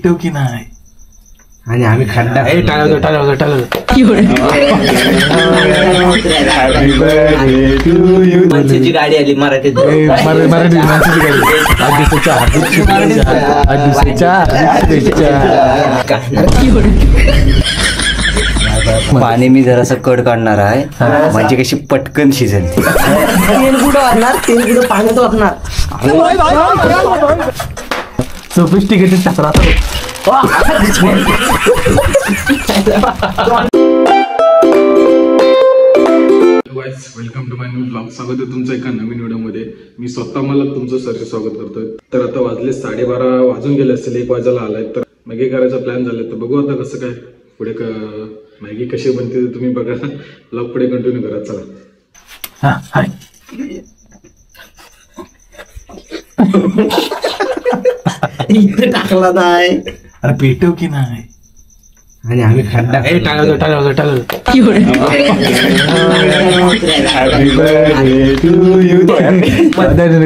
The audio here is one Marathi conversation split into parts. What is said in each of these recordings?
पेटव की नाही आणि आम्ही खड्डा माणसाची गाडी आली मराठीत. मराठी माणसाची गाडी. पाणी मी जरासं कट काढणार आहे म्हणजे कशी पटकन शिजेल. तेल कुठं वाटणार, तेल कुठं पाण्यात वाटणार. Sophisticated Chakra. Welcome to my new blog. स्वागत आहे तुमचं एका नवीन व्हिडिओमध्ये. मी स्वतः मला तुमचं सरचे स्वागत करतोय. तर आता वाजले 12:30 वाजून गेले असतील, 1 वाजायला आलाय. तर मॅगी करायचा प्लॅन झालाय. तर बघू आता कसं काय पुढे मॅगी कशी बनते तुम्ही बघा. ब्लॉग पुढे कंटिन्यू करा. चला. हा हाय इथे टाकला नाही. अरे पेटव की नाही आणि आम्ही खड्डा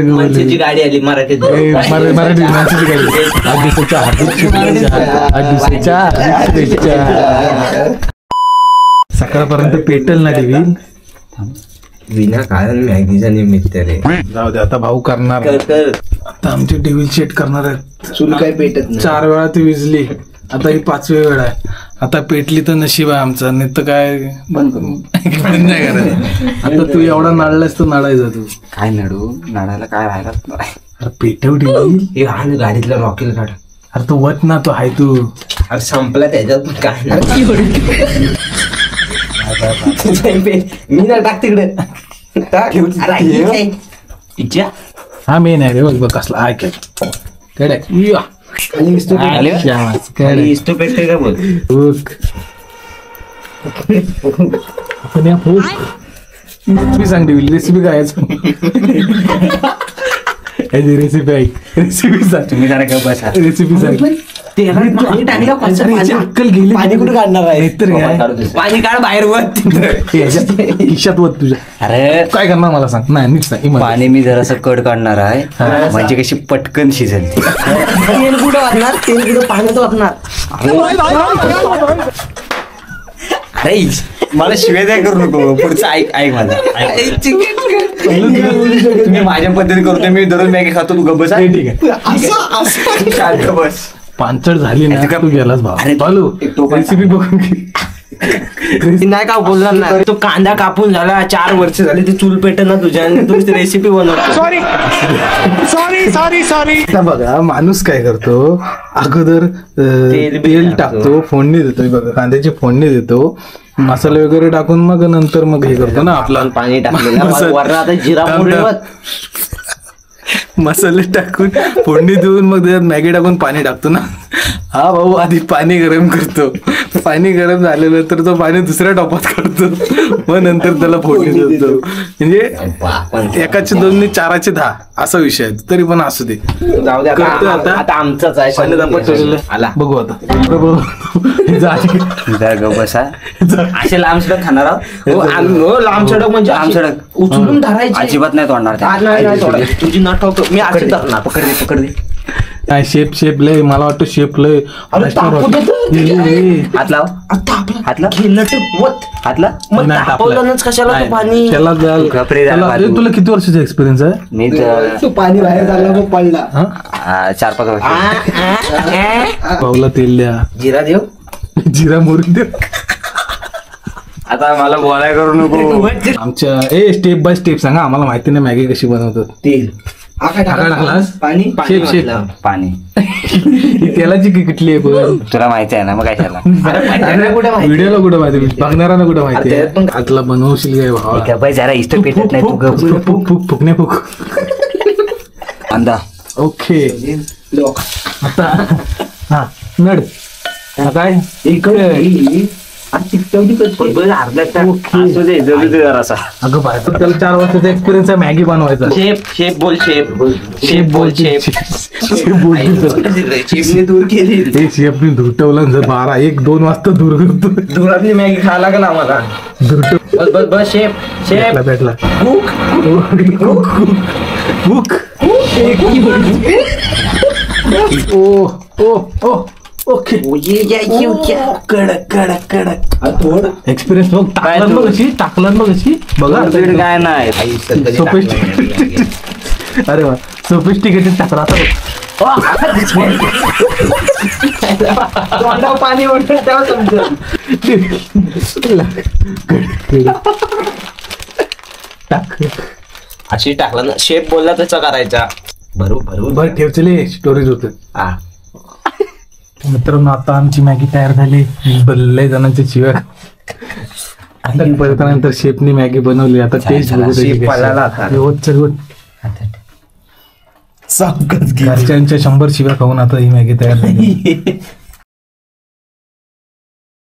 माणसाची गाडी आली मराठीत. मराठी माणसाची गाडी. सकाळपर्यंत पेटल ना देवी. विनाकारण मॅगीचा निमित्त रे. जाऊ दे आता भाऊ करणार. आता आमचे डेव्हिल शेट करणार आहेत. चूल काय पेटत नाही. 4 वेळा ती विजली, आता ही 5वी वेळ आहे. आता पेटली तर नशीब आहे आमचं, नाही तर काय बंद नाही करायचं. आता तू एवढा नाडलास तर नाडायचा तू. काय नडू नाडायला काय राहिला. अरे पेटव डेव्हिल. हे आणि गाडीतला रॉकेल काढ. अरे तू वत ना, तो आहे तू. अरे संपला त्याच्यात पण काय नाही. मी ना टाक तिकडे. हा मेन आहे रे. बघ बघ कसला आहे काय. रेसिपी सांग देवी. रेसिपी काय रेसिपी आहे. रेसिपी सांग. तुम्ही जरा गप्प बसा. रेसिपी सांग. अक्कल गेली. पाणी कुठं काढणार आहे. पाणी काढ बाहेर वत. खिशात वत तुझ्या. अरे काय करणार मला सांग. नाही नीट सांग. पाणी मी जरासं कट काढणार आहे म्हणजे कशी पटकन शिजेल. तेल कुठं वाटणार, तेल कुठं पाण्यात वाटणार. अरे मला शिवाय द्या करू नको. पुढचं ऐक माझं. तुम्ही माझ्या पद्धती करतोय. मी दररोज मॅगी खातो. तू गप्प बस. ठीक आहे. बस. पांचट झाली ना तू गेलास भाऊ. चालू रेसिपी बघून नाही का बोलणार नाही. तो कांदा कापून झाला 4 वर्ष झाले, ते चूल पेट ना तुझ्या, आणि तू रेसिपी बनवतो. सॉरी. बघा माणूस काय करतो, अगोदर तेल टाकतो, फोडणी देतो. बघा कांद्याची फोडणी देतो, मसाले वगैरे टाकून मग नंतर मग हे करतो ना आपला पाणी टाकलेलं. आता जिरा मसाले टाकून फोडणी देऊन मग त्याच्यात मॅगी टाकून पाणी टाकतो ना. हा भाऊ आधी पाणी गरम करतो. पाणी गरम झालेलं तर तो पाणी दुसऱ्या टोपात काढतो, मग नंतर त्याला फोडणी देतो. म्हणजे 1चे 2 4चे 10 असा विषय आहे. तरी पण असू दे. जाऊ द्या. आता आमचाच आहे. आला बघू आता. बसा. असे लांब सडक खाणार आहोत. लांब सडक म्हणजे लांब सडक उचलून धरायची. अजिबात नाही तोडणार. तुझी नाटक मी अशी धरणार. पकड दे. काय शेप लय. मला वाटतं शेप लय. हात लाव. हात तापवलंच कशाला तू पाणी. तुला किती वर्षाचा एक्सपिरियन्स आहे. मी तू पाणी बाहेर झाला पडला. 4-5 वर्ष. भाऊला तेल द्या. जिरा देव. जिरा मोहरी देव. आता मला बोलाय करू नको. आमच्या स्टेप बाय स्टेप सांगा. आम्हाला माहिती नाही मॅगी कशी बनवतात. तेल टाकलास. पाणी शेप पाणी. तेलाची किटली आहे बघ. तुला माहिती आहे ना मग कशाला. व्हिडिओला कुठं माहिती, बघणाऱ्याला कुठं माहिती. आतला बनवशील काय भावा. जरा इष्ट पेटत नाही तू. फुकणे फुक. अंदा. ओके. आता हा नड काय इकडे. अगं बाय त्याला 4 वर्षाचा एक्सपिरियन्स आहे मॅगी बनवायचा. शेप बोल. चिमणी दूर केली. शेफनी धुरटवलं. 1-2 वाजता दूर करतो. धुरातली मॅगी खायला लागेल आम्हाला. बस शेप भेटला. ओके कडक कडक कडक थोडं एक्सपिरियन्स बघ, टाकलं बघ अशी, टाकलं बघ अशी बघा. बीड काय नाही सोफिस्टिकेटेड. अरे वा, सोफिस्टिकेटेड टाकला आता तोंडावर पाणी ओढलं तेव्हा समजेल. टाक. अशी टाकला ना, शेप बोलला तसा करायचा. बरोबर बरं ठेवचले स्टोरेज होत. मित्रांनो आता आमची मॅगी तयार झाली. लय जणांच्या शिव्या आता परत शेफनी मॅगी बनवली. आता टेस्ट बघू शेफ पळाला आता. घरच्यांच्या 100 शिव्या खाऊन आता ही मॅगी तयार झाली.